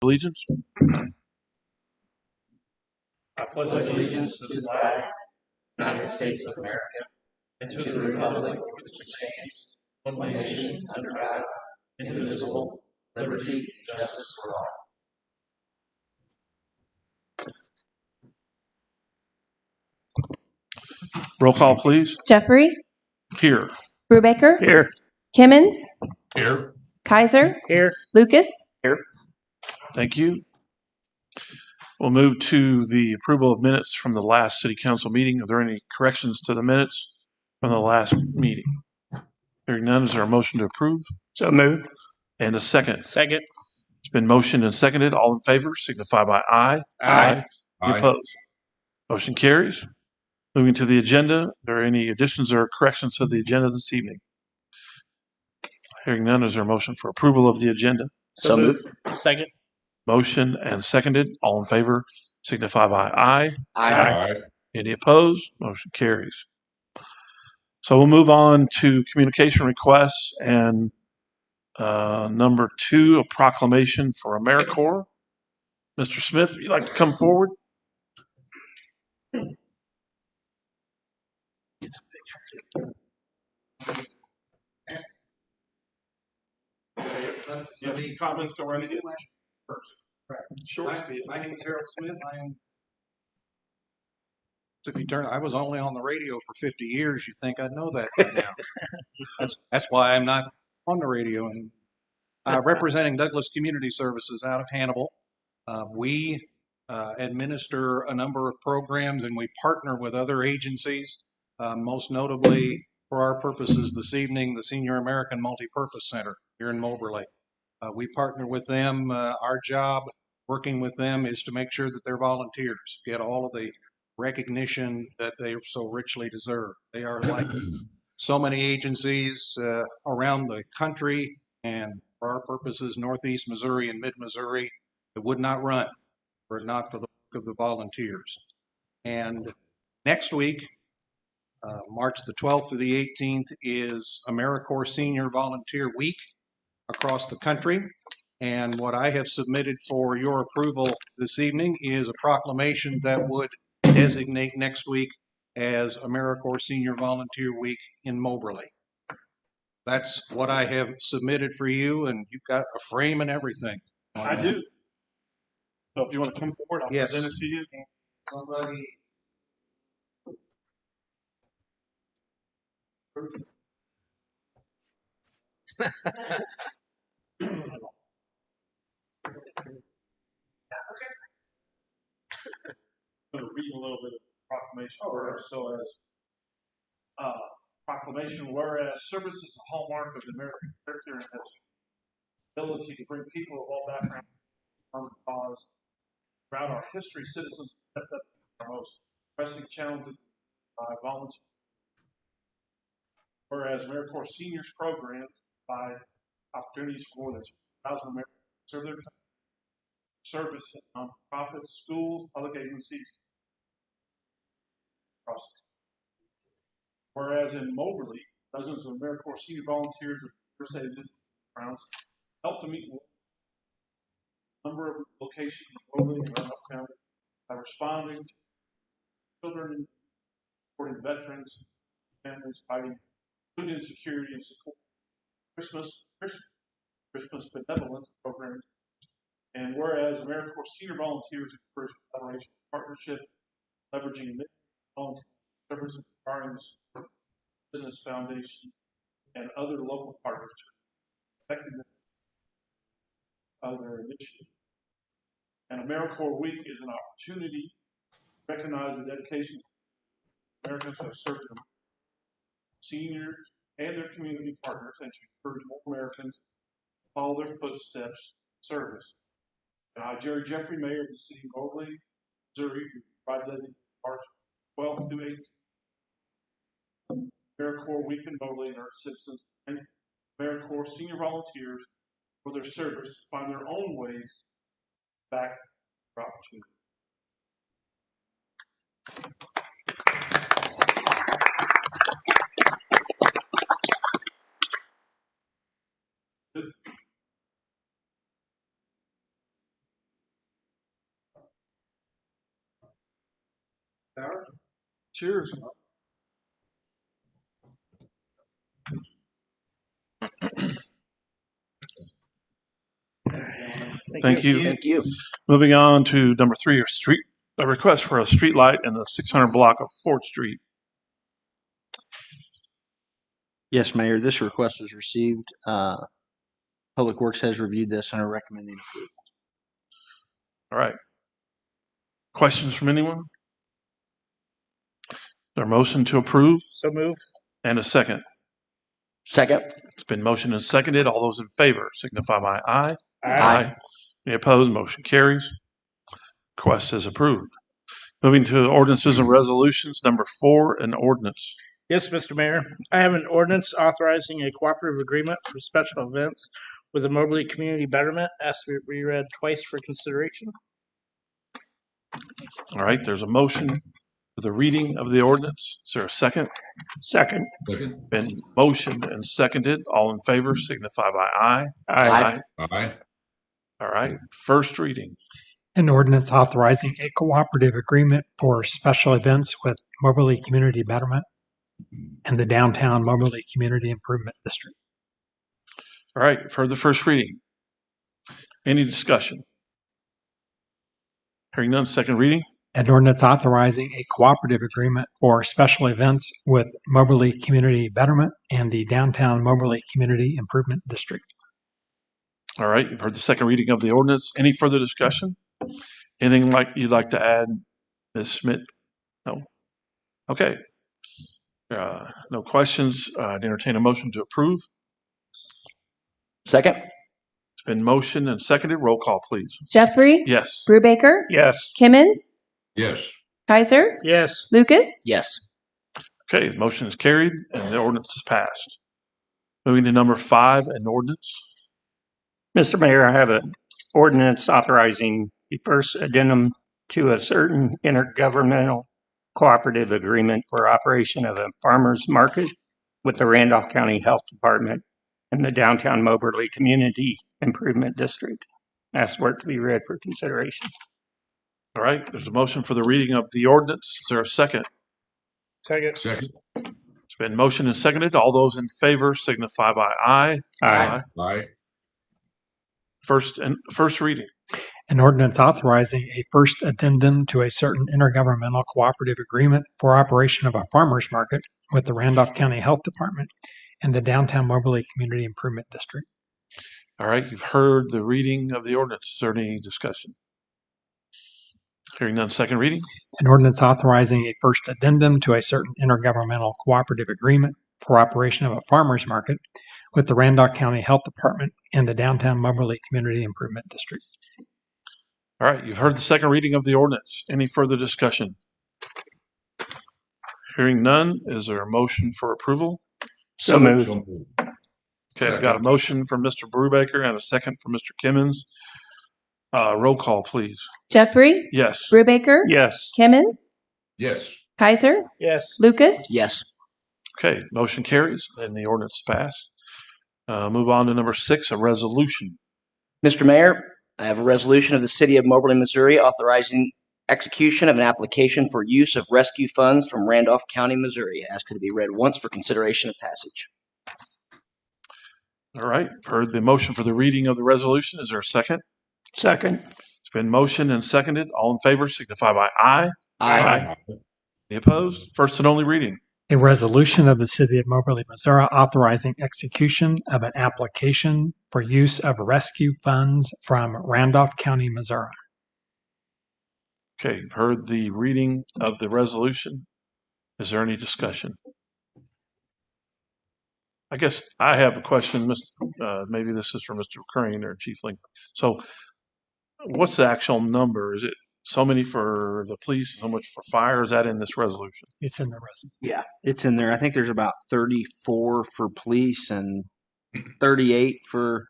allegiance. I pledge allegiance to the flag of the United States of America and to the republic which stands one nation under God, indivisible, liberty, and justice for all. Roll call, please. Jeffrey, Here. Brubaker, Here. Kimmons, Here. Kaiser, Here. Lucas. Here. Thank you. We'll move to the approval of minutes from the last city council meeting. Are there any corrections to the minutes from the last meeting? Hearing none, is there a motion to approve? So moved. And a second. Second. It's been motioned and seconded. All in favor signify by aye. Aye. Any opposed? Motion carries. Moving to the agenda, are there any additions or corrections to the agenda this evening? Hearing none, is there a motion for approval of the agenda? So moved. Second. Motion and seconded. All in favor signify by aye. Aye. Any opposed? Motion carries. So we'll move on to communication requests and number 2, a proclamation for AmeriCorps. Mr. Smith, would you like to come forward? You have any comments to run again? First. Sure. My name is Harold Smith. If you turn, I was only on the radio for 50 years. You think I'd know that by now? That's why I'm not on the radio. And representing Douglas Community Services out of Hannibal, we administer a number of programs, and we partner with other agencies. Most notably, for our purposes this evening, the Senior American Multipurpose Center here in Moberly. We partner with them. Our job working with them is to make sure that their volunteers get all of the recognition that they so richly deserve. They are like so many agencies around the country, and for our purposes, Northeast Missouri and Mid-Missouri, that would not run were it not for the work of the volunteers. And next week, March the 12th through the 18th, is AmeriCorps Senior Volunteer Week across the country. And what I have submitted for your approval this evening is a proclamation that would designate next week as AmeriCorps Senior Volunteer Week in Moberly. That's what I have submitted for you, and you've got a frame and everything. I do. So if you want to come forward, I'll Yes. present it to you. Somebody. I'm going to read a little bit of the proclamation first. So as proclamation, whereas service is a hallmark of the American character and has the ability to bring people of all backgrounds on the cause. Throughout our history, citizens stepped up to our most pressing challenges by volunteering. Whereas AmeriCorps Seniors programs provide opportunities for more than 2,000 Americans to serve their country. Service in nonprofits, schools, public agencies. Whereas in Moberly, dozens of AmeriCorps senior volunteers with first aid backgrounds help to meet a number of locations in Moberly and Roanoke County by responding to children, supporting veterans, families fighting food insecurity and support Christmas benevolence programs. And whereas AmeriCorps senior volunteers encourage collaboration and partnership, leveraging volunteer services, acquiring the support business foundation and other local partners to effectiveness of their initiative. And AmeriCorps Week is an opportunity to recognize the dedication Americans have served them, seniors and their community partners, and to encourage more Americans to follow their footsteps in service. And I, Jerry Jeffrey, Mayor of the City of Moberly, Missouri, who provide designated March 12th through 18th. AmeriCorps Week in Moberly and our citizens and AmeriCorps senior volunteers for their service to find their own ways back for opportunity. Cheers. Thank you. Thank you. Moving on to number 3, a request for a street light in the 600 block of 4th Street. Yes, Mayor, this request was received. Public Works has reviewed this and are recommending approval. All right. Questions from anyone? There a motion to approve So move. and a second. Second. It's been motioned and seconded. All those in favor signify by aye. Aye. Any opposed? Motion carries. Request is approved. Moving to ordinances and resolutions. Number 4, an ordinance. Yes, Mr. Mayor. I have an ordinance authorizing a cooperative agreement for special events with the Moberly Community Betterment. Asked to be reread twice for consideration. All right. There's a motion for the reading of the ordinance. Is there a second? Second. Been motioned and seconded. All in favor signify by aye. Aye. Aye. All right. First reading. An ordinance authorizing a cooperative agreement for special events with Moberly Community Betterment and the Downtown Moberly Community Improvement District. All right. For the first reading. Any discussion? Hearing none. Second reading. An ordinance authorizing a cooperative agreement for special events with Moberly Community Betterment and the Downtown Moberly Community Improvement District. All right. You've heard the second reading of the ordinance. Any further discussion? Anything you'd like to add, Ms. Schmidt? No. Okay. No questions. I'd entertain a motion to approve. Second. It's been motioned and seconded. Roll call, please. Jeffrey, Yes. Brubaker, Yes. Kimmons, Yes. Kaiser, Yes. Lucas, Yes. Okay. The motion is carried and the ordinance is passed. Moving to number 5, an ordinance. Mr. Mayor, I have an ordinance authorizing the first addendum to a certain intergovernmental cooperative agreement for operation of a farmer's market with the Randolph County Health Department and the Downtown Moberly Community Improvement District. Ask for it to be read for consideration. All right. There's a motion for the reading of the ordinance. Is there a second? Second. Second. It's been motioned and seconded. All those in favor signify by aye. Aye. Aye. First reading. An ordinance authorizing a first addendum to a certain intergovernmental cooperative agreement for operation of a farmer's market with the Randolph County Health Department and the Downtown Moberly Community Improvement District. All right. You've heard the reading of the ordinance. Is there any discussion? Hearing none. Second reading. An ordinance authorizing a first addendum to a certain intergovernmental cooperative agreement for operation of a farmer's market with the Randolph County Health Department and the Downtown Moberly Community Improvement District. All right. You've heard the second reading of the ordinance. Any further discussion? Hearing none. Is there a motion for approval? So moved. So moved. Okay. I've got a motion from Mr. Brubaker and a second from Mr. Kimmons. Roll call, please. Jeffrey, Yes. Brubaker, Yes. Kimmons, Yes. Kaiser, Yes. Lucas, Yes. Okay. Motion carries and the ordinance is passed. Move on to number 6, a resolution. Mr. Mayor, I have a resolution of the City of Moberly, Missouri authorizing execution of an application for use of rescue funds from Randolph County, Missouri. Asked to be read once for consideration of passage. All right. Heard the motion for the reading of the resolution. Is there a second? Second. It's been motioned and seconded. All in favor signify by aye. Aye. Any opposed? First and only reading. A resolution of the City of Moberly, Missouri authorizing execution of an application for use of rescue funds from Randolph County, Missouri. Okay. You've heard the reading of the resolution. Is there any discussion? I guess I have a question. Maybe this is for Mr. Crane or Chief Link. So what's the actual number? Is it so many for the police, so much for fire? Is that in this resolution? It's in the resolution. Yeah, it's in there. I think there's about 34 for police and 38 for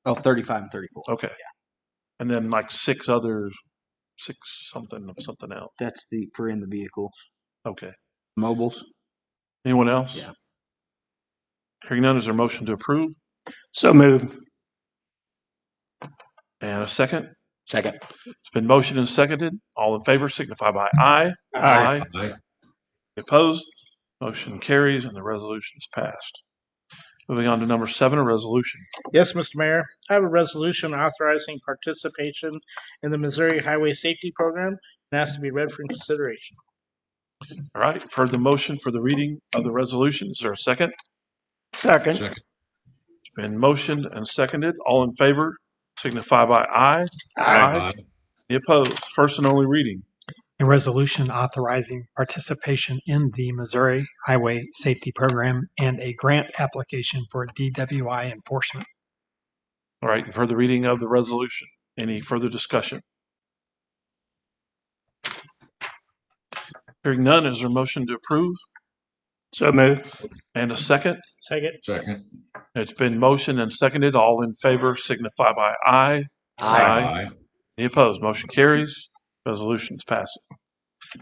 35 and 34. Okay. And then like 6 others, 6 something else. That's for in the vehicles. Okay. Mobiles. Anyone else? Yeah. Hearing none, is there a motion to approve? So moved. And a second? Second. It's been motioned and seconded. All in favor signify by aye. Aye. Opposed? Motion carries and the resolution is passed. Moving on to number 7, a resolution. Yes, Mr. Mayor, I have a resolution authorizing participation in the Missouri Highway Safety Program and ask to be read for consideration. All right, you've heard the motion for the reading of the resolution. Is there a second? Second. It's been motioned and seconded. All in favor signify by aye. Aye. Any opposed? First and only reading. A resolution authorizing participation in the Missouri Highway Safety Program and a grant application for DWI enforcement. All right, you've heard the reading of the resolution. Any further discussion? Hearing none, is there a motion to approve? So moved. And a second? Second. It's been motioned and seconded. All in favor signify by aye. Any opposed? Motion carries. Resolution is passing.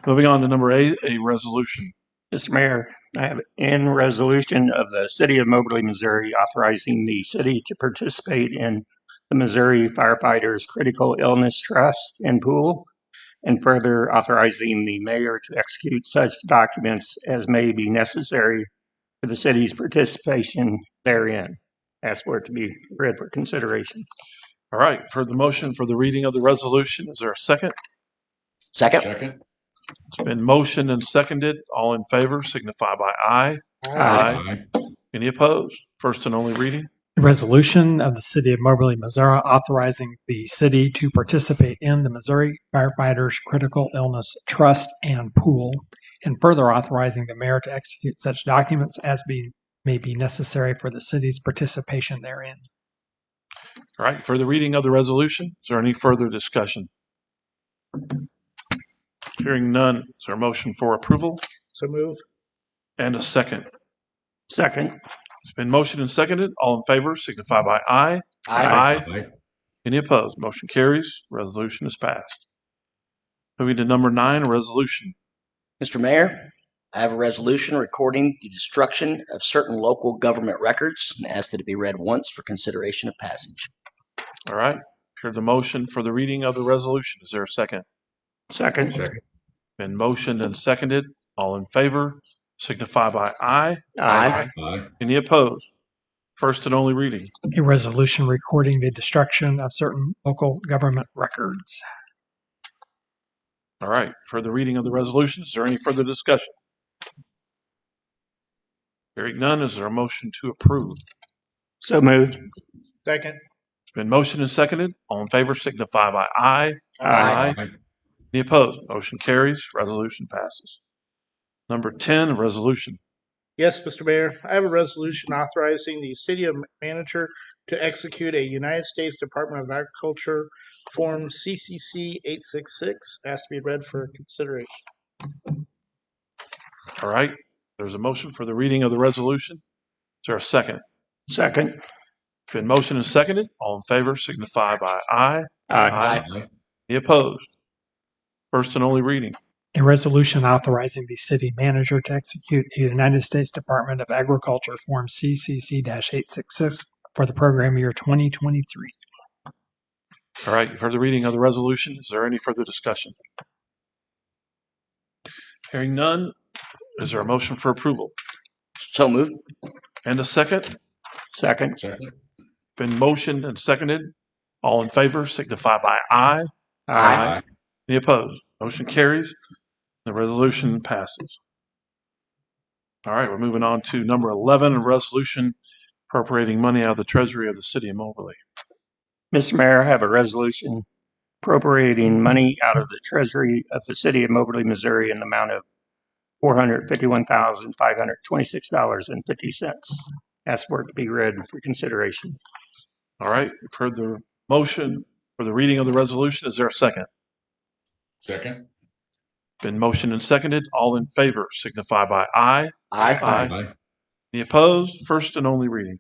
Moving on to number 8, a resolution. Mr. Mayor, I have in resolution of the City of Moberly, Missouri, authorizing the city to participate in the Missouri Firefighters Critical Illness Trust and Pool, and further authorizing the mayor to execute such documents as may be necessary for the city's participation therein. Ask for it to be read for consideration. All right, for the motion for the reading of the resolution, is there a second? Second. It's been motioned and seconded. All in favor signify by aye. Any opposed? First and only reading. A resolution of the City of Moberly, Missouri, authorizing the city to participate in the Missouri Firefighters Critical Illness Trust and Pool, and further authorizing the mayor to execute such documents as may be necessary for the city's participation therein. All right, for the reading of the resolution, is there any further discussion? Hearing none, is there a motion for approval? So move. And a second. Second. It's been motioned and seconded. All in favor signify by aye. Any opposed? Motion carries. Resolution is passed. Moving to number 9, a resolution. Mr. Mayor, I have a resolution recording the destruction of certain local government records and ask that it be read once for consideration of passage. All right. Hear the motion for the reading of the resolution. Is there a second? Second. Been motioned and seconded. All in favor signify by aye. Aye. Any opposed? First and only reading. A resolution recording the destruction of certain local government records. All right. For the reading of the resolution, is there any further discussion? Hearing none, is there a motion to approve? So moved. Second. It's been motioned and seconded. All in favor signify by aye. Any opposed? Motion carries. Resolution passes. Number 10, a resolution. Yes, Mr. Mayor, I have a resolution authorizing the city manager to execute a United States Department of Agriculture Form CCC 866. Ask to be read for consideration. All right. There's a motion for the reading of the resolution. Is there a second? Second. It's been motioned and seconded. All in favor signify by aye. Aye. Any opposed? First and only reading. A resolution authorizing the city manager to execute a United States Department of Agriculture Form CCC-866 for the program year 2023. All right. You've heard the reading of the resolution. Is there any further discussion? Hearing none, is there a motion for approval? So moved. And a second? Second. Been motioned and seconded. All in favor signify by aye. Aye. Any opposed? Motion carries. The resolution passes. All right, we're moving on to number 11, a resolution appropriating money out of the treasury of the city of Moberly. Mr. Mayor, I have a resolution appropriating money out of the treasury of the city of Moberly, Missouri in the amount of $451,526.50. Ask for it to be read for consideration. All right, you've heard the motion for the reading of the resolution. Is there a second? Second. Been motioned and seconded. All in favor signify by aye. Aye. Any opposed? First and only reading.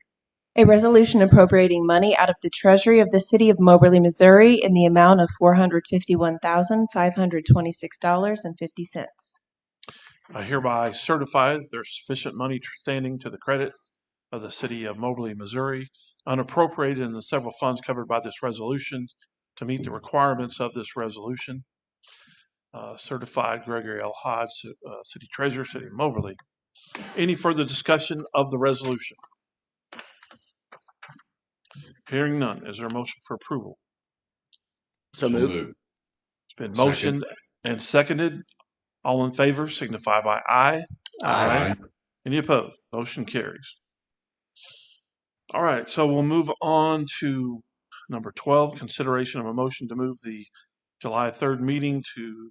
A resolution appropriating money out of the treasury of the city of Moberly, Missouri in the amount of $451,526.50. I hereby certify that there's sufficient money standing to the credit of the city of Moberly, Missouri, unappropriated in the several funds covered by this resolution to meet the requirements of this resolution. Certified Gregory L. Hodge, City Treasurer, City of Moberly. Any further discussion of the resolution? Hearing none, is there a motion for approval? So moved. It's been Second. motioned and seconded. All in favor signify by aye. Aye. Any opposed? Motion carries. All right, so we'll move on to number 12, consideration of a motion to move the July 3rd meeting to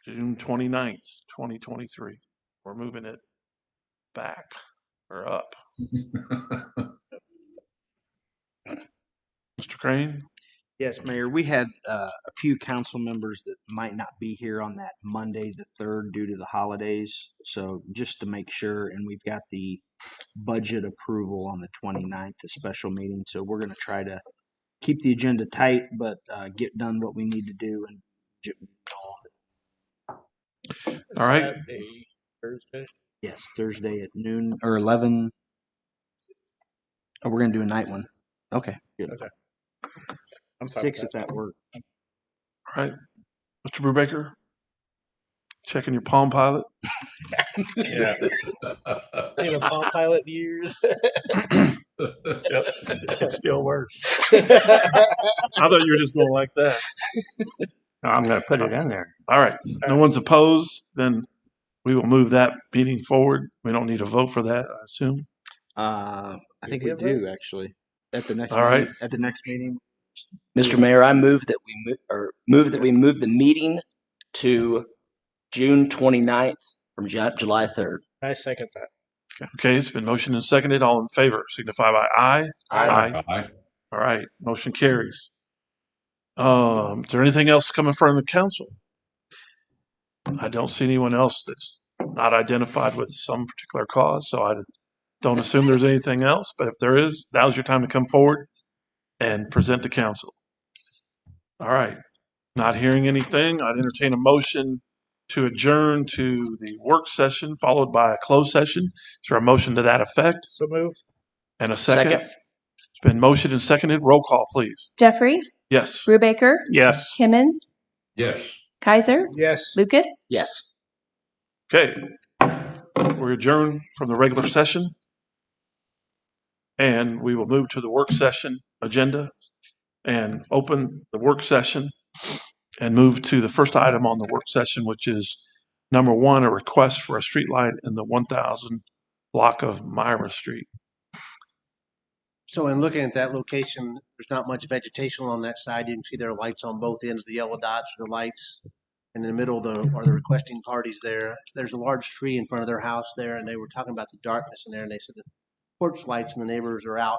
June 29th, 2023. We're moving it back or up. Mr. Crane? Yes, Mayor, we had a few council members that might not be here on that Monday, the 3rd, due to the holidays. So just to make sure, and we've got the budget approval on the 29th, the special meeting. So we're going to try to keep the agenda tight, but get done what we need to do. And All right. Thursday. yes, Thursday at noon or 11. Oh, we're going to do a night one. Okay, good. Okay. I'm fine 6 with if that works. All right. Mr. Brubaker? Checking your Palm Pilot? Yeah. Seen a Palm Pilot years. It still works. I thought you were just going like that. No, I'm going to put it in there. All right. No one's opposed, then we will move that meeting forward. We don't need a vote for that, I assume. I think we have do actually at the next. All right. meeting, at the next meeting. Mr. Mayor, I move that we move the meeting to June 29th from July 3rd. I second that. Okay, it's been motioned and seconded. All in favor signify by aye. Aye. Aye. All right, motion carries. Is there anything else coming from the council? I don't see anyone else that's not identified with some particular cause, so I don't assume there's anything else. But if there is, now's your time to come forward and present to council. All right, not hearing anything, I'd entertain a motion to adjourn to the work session followed by a closed session. Is there a motion to that effect? So move. And a second? Second. It's been motioned and seconded. Roll call, please. Jeffrey, Yes. Brubaker, Yes. Timmons, Yes. Kaiser, Yes. Lucas. Yes. Okay. We're adjourned from the regular session. And we will move to the work session agenda and open the work session and move to the first item on the work session, which is number 1, a request for a street light in the 1000 block of Myra Street. So in looking at that location, there's not much vegetation on that side. You can see there are lights on both ends. The yellow dots are the lights. And in the middle are the requesting parties there. There's a large tree in front of their house there, and they were talking about the darkness in there, and they said the porch lights and the neighbors are out.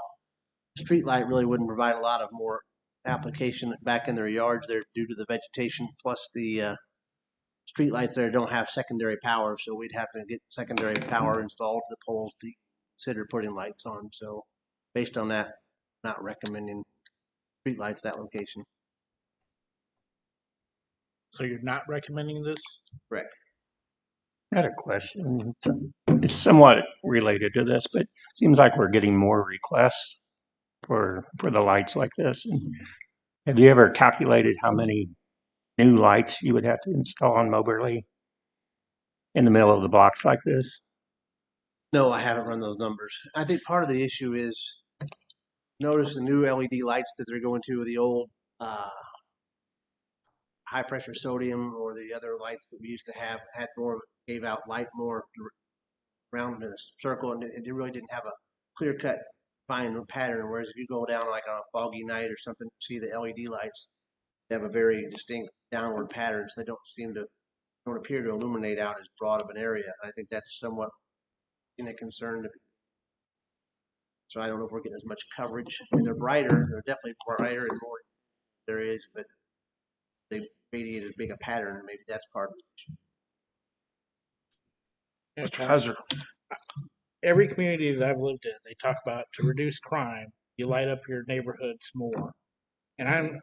Street light really wouldn't provide a lot of more application back in their yards there due to the vegetation, plus the street lights there don't have secondary power, so we'd have to get secondary power installed to the poles to consider putting lights on. So based on that, not recommending street lights at that location. So you're not recommending this? Correct. I got a question. It's somewhat related to this, but it seems like we're getting more requests for the lights like this. And have you ever calculated how many new lights you would have to install on Moberly in the middle of the blocks like this? No, I haven't run those numbers. I think part of the issue is notice the new LED lights that they're going to, the old high pressure sodium or the other lights that we used to have had more, gave out light more round in a circle, and it really didn't have a clear cut fine pattern. Whereas if you go down like on a foggy night or something, see the LED lights, they have a very distinct downward pattern, so they don't appear to illuminate out as broad of an area. I think that's somewhat in a concern. So I don't know if we're getting as much coverage. I mean, they're brighter. They're definitely brighter and more there is, but they radiate as big a pattern. Maybe that's part of it. Mr. Kaiser. Every community that I've lived in, they talk about to reduce crime, you light up your neighborhoods more. And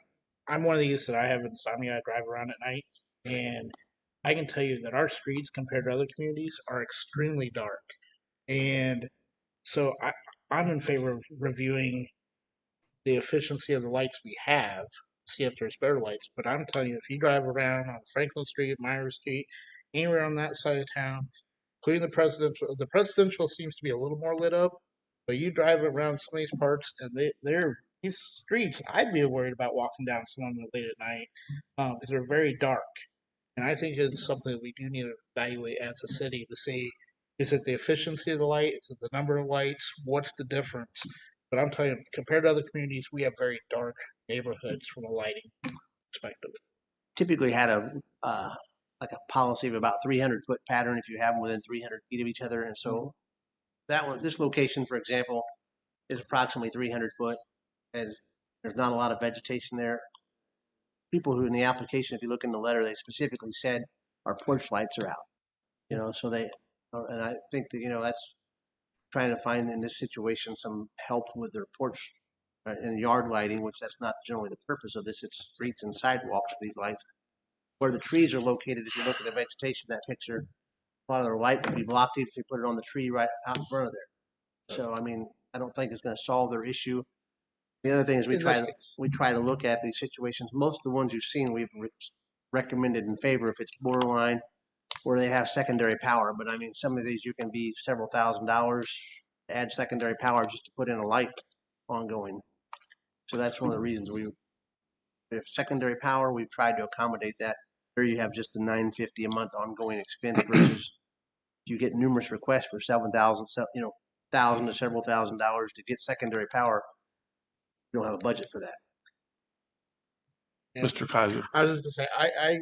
I'm one of these that I have insomnia. I drive around at night, and I can tell you that our streets compared to other communities are extremely dark. And so I'm in favor of reviewing the efficiency of the lights we have, see if there's better lights. But I'm telling you, if you drive around on Franklin Street, Myers Street, anywhere on that side of town, including the presidential seems to be a little more lit up, but you drive around some of these parts and they're these streets, I'd be worried about walking down some of them late at night because they're very dark. And I think it's something that we do need to evaluate as a city to see, is it the efficiency of the light? Is it the number of lights? What's the difference? But I'm telling you, compared to other communities, we have very dark neighborhoods from a lighting perspective. Typically had like a policy of about 300-foot pattern if you have them within 300 feet of each other. And so this location, for example, is approximately 300 foot, and there's not a lot of vegetation there. People who in the application, if you look in the letter, they specifically said our porch lights are out. So and I think that, that's trying to find in this situation some help with their porch and yard lighting, which that's not generally the purpose of this. It's streets and sidewalks for these lights. Where the trees are located, if you look at the vegetation of that picture, a lot of their light would be blocked if you put it on the tree right out in front of there. So, I don't think it's going to solve their issue. The other thing is we try to look at these situations. Most of the ones you've seen, we've recommended in favor if it's borderline where they have secondary power. But some of these you can be several $1,000s to add secondary power just to put in a light ongoing. So that's one of the reasons if secondary power, we've tried to accommodate that. Here you have just the $950 a month ongoing expense versus you get numerous requests for $7,000, $1,000 to several $1,000s to get secondary power. You don't have a budget for that. And Mr. Kaiser. I was just gonna say I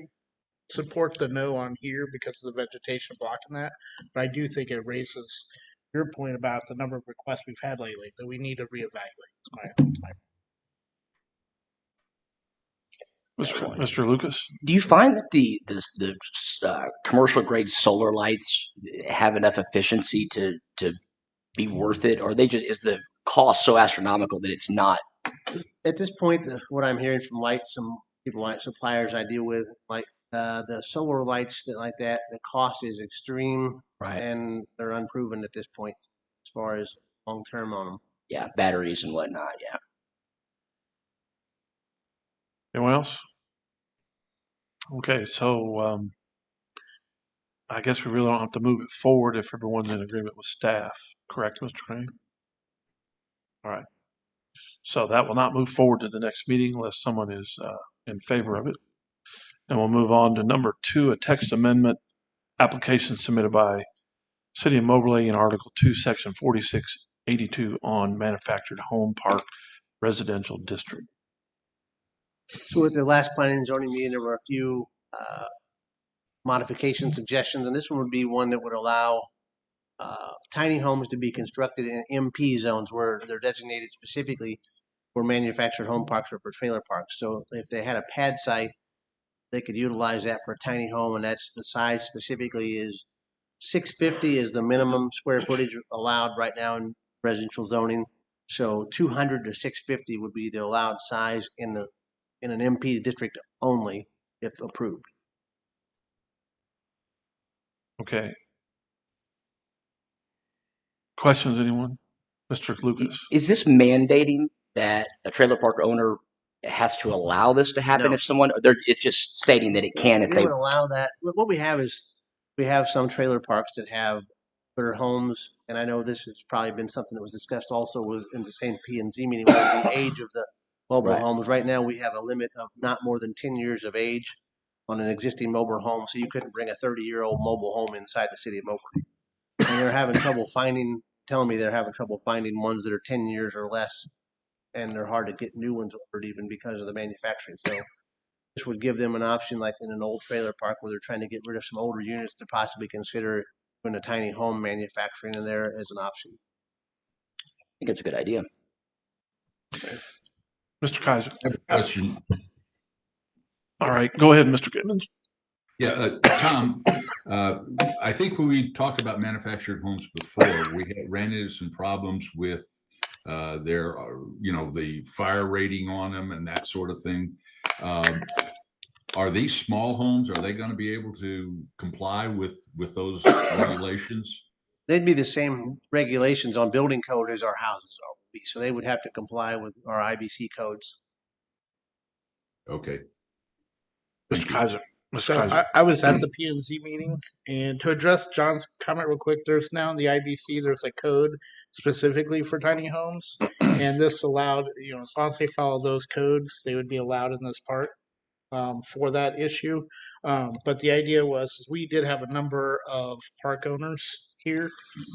support the no on here because of the vegetation blocking that, but I do think it raises your point about the number of requests we've had lately that we need to reevaluate. It's my Mr. Lucas. Do you find that the commercial grade solar lights have enough efficiency to be worth it, or is the cost so astronomical that it's not? At this point, what I'm hearing from some people, like suppliers I deal with, like the solar lights like that, the cost is extreme, Right. and they're unproven at this point as far as long term on them. Yeah, batteries and whatnot. Yeah. Anyone else? Okay, so I guess we really don't have to move it forward if everyone's in agreement with staff. Correct, Mr. Crane? All right. So that will not move forward to the next meeting unless someone is in favor of it. And we'll move on to number 2, a text amendment application submitted by City of Moberly in Article 2, Section 4682 on manufactured home park residential district. So with the last planning and zoning meeting, there were a few modification suggestions, and this one would be one that would allow tiny homes to be constructed in MP zones where they're designated specifically for manufactured home parks or for trailer parks. So if they had a pad site, they could utilize that for a tiny home, and that's the size specifically is 650 is the minimum square footage allowed right now in residential zoning. So 200 to 650 would be the allowed size in an MP district only if approved. Okay. Questions, anyone? Mr. Lucas. Is this mandating that a trailer park owner has to allow this to happen No. if someone, it's just stating that it can if We they, would allow that. What we have is we have some trailer parks that have their homes, and I know this has probably been something that was discussed also was in the same P&Z meeting, was the age of the mobile Right. homes. Right now we have a limit of not more than 10 years of age on an existing mobile home, so you couldn't bring a 30-year-old mobile home inside the city of Moberly. And they're having trouble telling me they're having trouble finding ones that are 10 years or less, and they're hard to get new ones ordered even because of the manufacturing. So this would give them an option, like in an old trailer park where they're trying to get rid of some older units, to possibly consider putting a tiny home manufacturing in there as an option. I think it's a good idea. Mr. Kaiser. Question. All right, go ahead, Mr. Gittens. Yeah, Tom, I think when we talked about manufactured homes before, we ran into some problems with the fire rating on them and that sort of thing. Are these small homes, are they going to be able to comply with those regulations? They'd be the same regulations on building code as our houses are. be. So they would have to comply with our IBC codes. Okay. Mr. Kaiser. So I was at the P&Z meeting, and to address John's comment real quick, there's now in the IBC, there's a code specifically for tiny homes, and this allowed, as long as they follow those codes, they would be allowed in this park for that issue. But the idea was we did have a number of park owners here,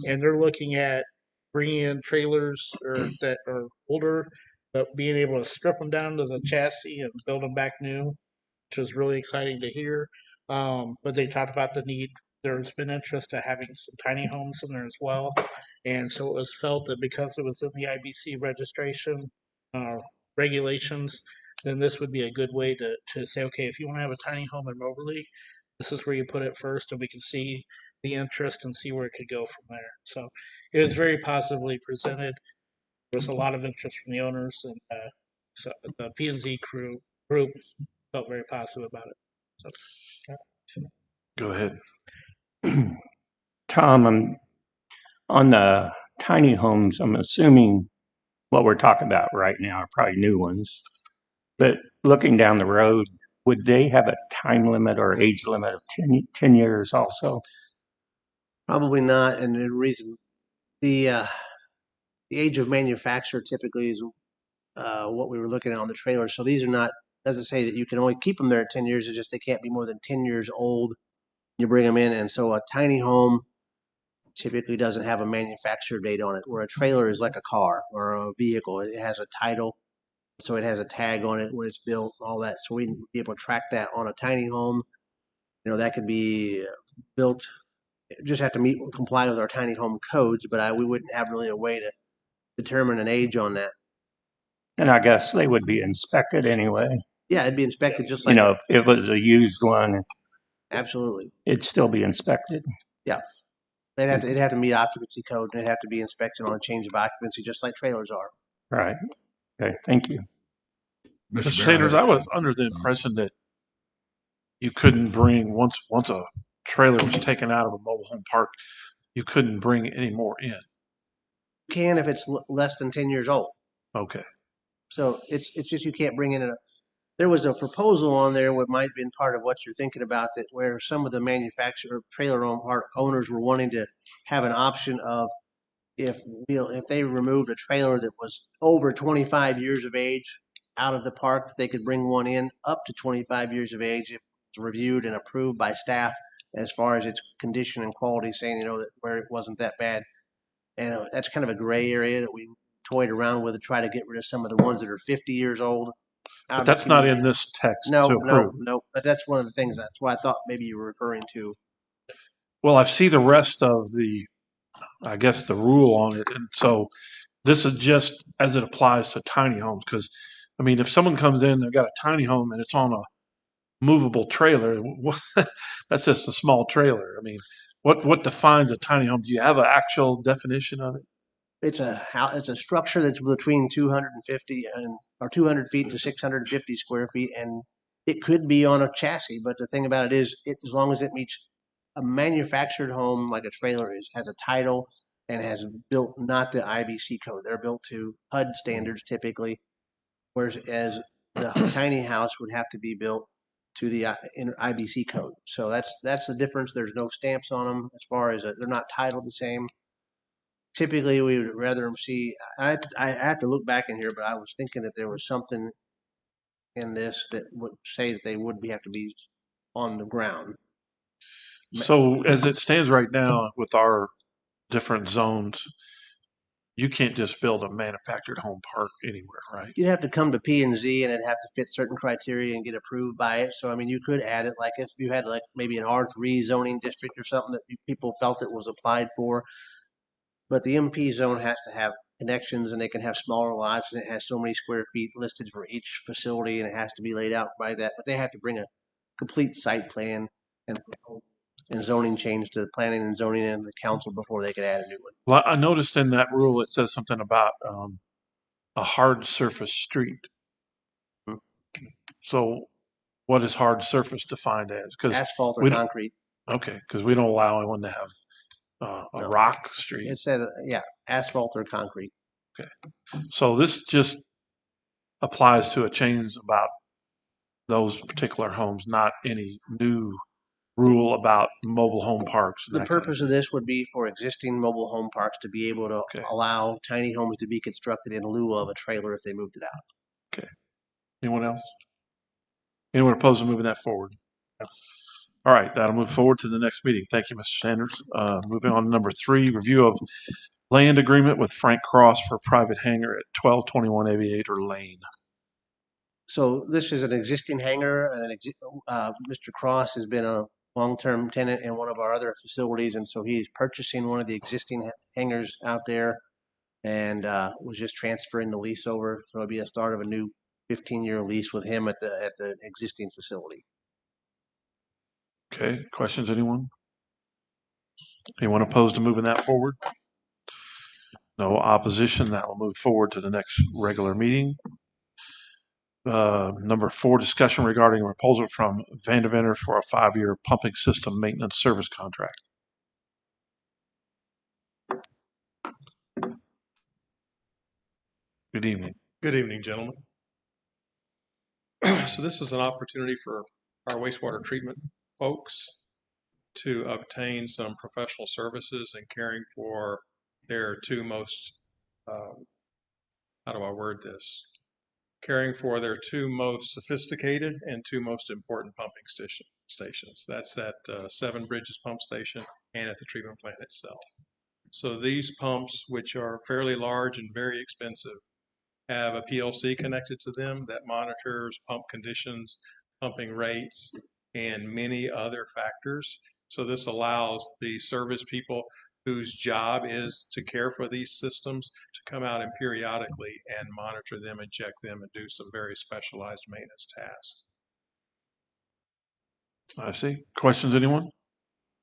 and they're looking at bringing in trailers that are older, but being able to strip them down to the chassis and build them back new, which was really exciting to hear. But they talked about the need. There's been interest to having some tiny homes in there as well. And so it was felt that because it was in the IBC registration regulations, then this would be a good way to say, okay, if you want to have a tiny home in Moberly, this is where you put it first, and we can see the interest and see where it could go from there. So it was very positively presented. There was a lot of interest from the owners, and so the P&Z group felt very positive about it. So, yeah. Go ahead. Tom, on the tiny homes, I'm assuming what we're talking about right now are probably new ones. But looking down the road, would they have a time limit or age limit of 10 years also? Probably not. And the reason, the age of manufacture typically is what we were looking at on the trailer. So these are not, doesn't say that you can only keep them there at 10 years. It's just they can't be more than 10 years old. You bring them in. And so a tiny home typically doesn't have a manufacturer date on it, where a trailer is like a car or a vehicle. It has a title. So it has a tag on it when it's built, all that. So we'd be able to track that on a tiny home. That could be built, just have to comply with our tiny home codes, but we wouldn't have really a way to determine an age on that. And I guess they would be inspected anyway. Yeah, it'd be inspected just like if it was a used one. Absolutely. It'd still be inspected. Yeah. It'd have to meet occupancy code, and it'd have to be inspected on a change of occupancy, just like trailers are. Right. Okay, thank you. Mr. Sanders, I was under the impression that you couldn't bring, once a trailer was taken out of a mobile home park, you couldn't bring any more in. You can if it's less than 10 years old. Okay. So it's just you can't bring in there was a proposal on there what might have been part of what you're thinking about, that where some of the manufacturer trailer owners were wanting to have an option of if they removed a trailer that was over 25 years of age out of the park, they could bring one in up to 25 years of age if it's reviewed and approved by staff as far as its condition and quality, saying that where it wasn't that bad. And that's kind of a gray area that we toyed around with to try to get rid of some of the ones that are 50 years old. But that's not in this text. No. But that's one of the things. That's why I thought maybe you were referring to. Well, I see the rest of the rule on it. And so this is just as it applies to tiny homes. Because, if someone comes in, they've got a tiny home and it's on a movable trailer, that's just a small trailer. What defines a tiny home? Do you have an actual definition of it? It's a structure that's between 250 or 200 feet to 650 square feet, and it could be on a chassis. But the thing about it is, as long as it meets a manufactured home like a trailer has a title and has built not the IBC code. They're built to HUD standards typically, whereas the tiny house would have to be built to the IBC code. So that's the difference. There's no stamps on them as far as they're not titled the same. Typically, we would rather see. I have to look back in here, but I was thinking that there was something in this that would say that they would have to be on the ground. So as it stands right now with our different zones, you can't just build a manufactured home park anywhere, right? You'd have to come to P&Z, and it'd have to fit certain criteria and get approved by it. So, you could add it, like if you had maybe an R3 zoning district or something that people felt it was applied for. But the MP zone has to have connections, and they can have smaller lots, and it has so many square feet listed for each facility, and it has to be laid out by that. But they have to bring a complete site plan and zoning change to the planning and zoning and the council before they could add a new one. Well, I noticed in that rule it says something about a hard surface street. So what is hard surface defined as? Asphalt or concrete. Okay, because we don't allow anyone to have a rock street. It said, asphalt or concrete. So this just applies to a change about those particular homes, not any new rule about mobile home parks. and The that kind of purpose of this would be for existing mobile home parks to be able to Okay. allow tiny homes to be constructed in lieu of a trailer if they moved it out. Anyone else? Anyone opposed to moving that forward? All right, that'll move forward to the next meeting. Thank you, Mr. Sanders. Moving on to number 3, review of land agreement with Frank Cross for private hangar at 1221 Aviator Lane. So this is an existing hangar, and Mr. Cross has been a long-term tenant in one of our other facilities, and so he's purchasing one of the existing hangars out there and was just transferring the lease over. So it'll be a start of a new 15-year lease with him at the existing facility. Okay, questions, anyone? Anyone opposed to moving that forward? No opposition. That will move forward to the next regular meeting. Number 4, discussion regarding a proposal from Vandeventer for a 5-year pumping system maintenance service contract. Good evening. Good evening, gentlemen. So this is an opportunity for our wastewater treatment folks to obtain some professional services in caring for their two most, how do I word this? Caring for their two most sophisticated and two most important pumping stations. That's at Seven Bridges Pump Station and at the treatment plant itself. So these pumps, which are fairly large and very expensive, have a PLC connected to them that monitors pump conditions, pumping rates, and many other factors. So this allows the service people whose job is to care for these systems to come out and periodically and monitor them and check them and do some very specialized maintenance tasks. I see. Questions, anyone?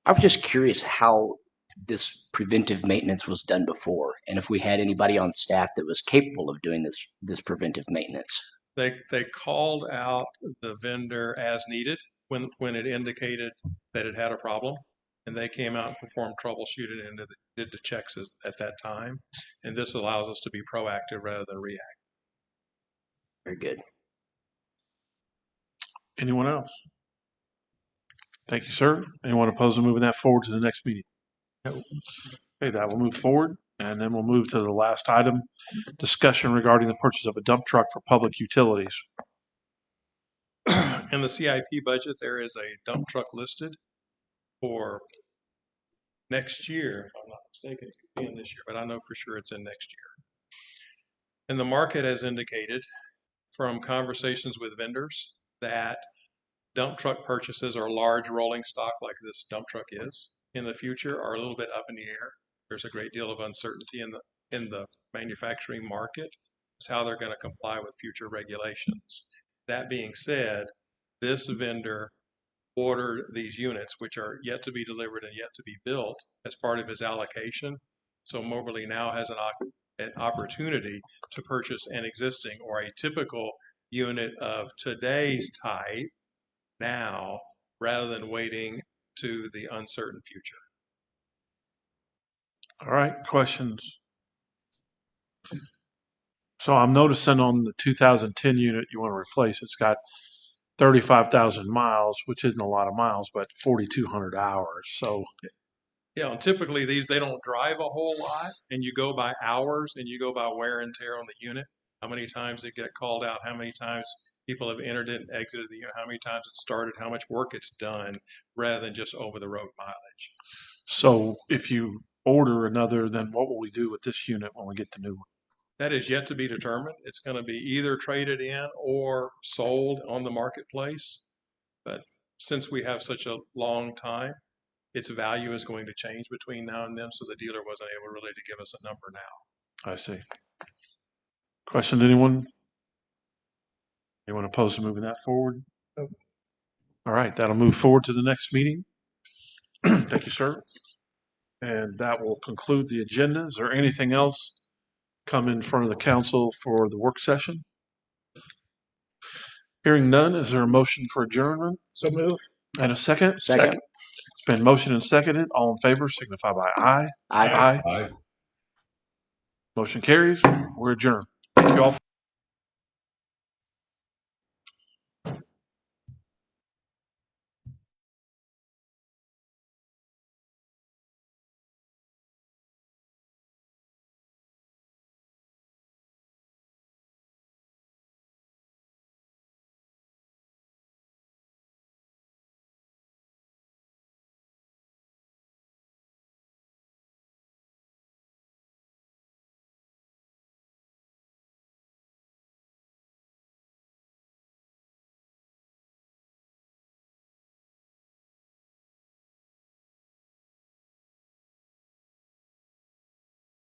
I was just curious how this preventive maintenance was done before, and if we had anybody on staff that was capable of doing this preventive maintenance. They called out the vendor as needed when it indicated that it had a problem, and they came out and performed troubleshooting and did the checks at that time. And this allows us to be proactive rather than reactive. Very good. Anyone else? Thank you, sir. Anyone opposed to moving that forward to the next meeting? No. Okay, that will move forward, and then we'll move to the last item, discussion regarding the purchase of a dump truck for public utilities. In the CIP budget, there is a dump truck listed for next year, if I'm not mistaken. It could be in this year, but I know for sure it's in next year. And the market has indicated from conversations with vendors that dump truck purchases or large rolling stock like this dump truck is in the future are a little bit up in the air. There's a great deal of uncertainty in the manufacturing market as how they're going to comply with future regulations. That being said, this vendor ordered these units, which are yet to be delivered and yet to be built, as part of his allocation. So Moberly now has an opportunity to purchase an existing or a typical unit of today's type now, rather than waiting to the uncertain future. All right, questions? So I'm noticing on the 2010 unit you want to replace, it's got 35,000 miles, which isn't a lot of miles, but 4,200 hours. So yeah, and typically these, they don't drive a whole lot, and you go by hours and you go by wear and tear on the unit, how many times it get called out, how many times people have entered it and exited the unit, how many times it started, how much work it's done, rather than just over the road mileage. So if you order another, then what will we do with this unit when we get the new one? That is yet to be determined. It's going to be either traded in or sold on the marketplace. But since we have such a long time, its value is going to change between now and then. So the dealer wasn't able really to give us a number now. I see. Questions, anyone? Anyone opposed to moving that forward? Nope. All right, that'll move forward to the next meeting. Thank you, sir. And that will conclude the agenda. Is there anything else come in front of the council for the work session? Hearing none, is there a motion for adjournment? So move. And a second? Second. It's been motioned and seconded. All in favor signify by aye. Aye. Aye. Aye. Motion carries. We're adjourned. Thank you all.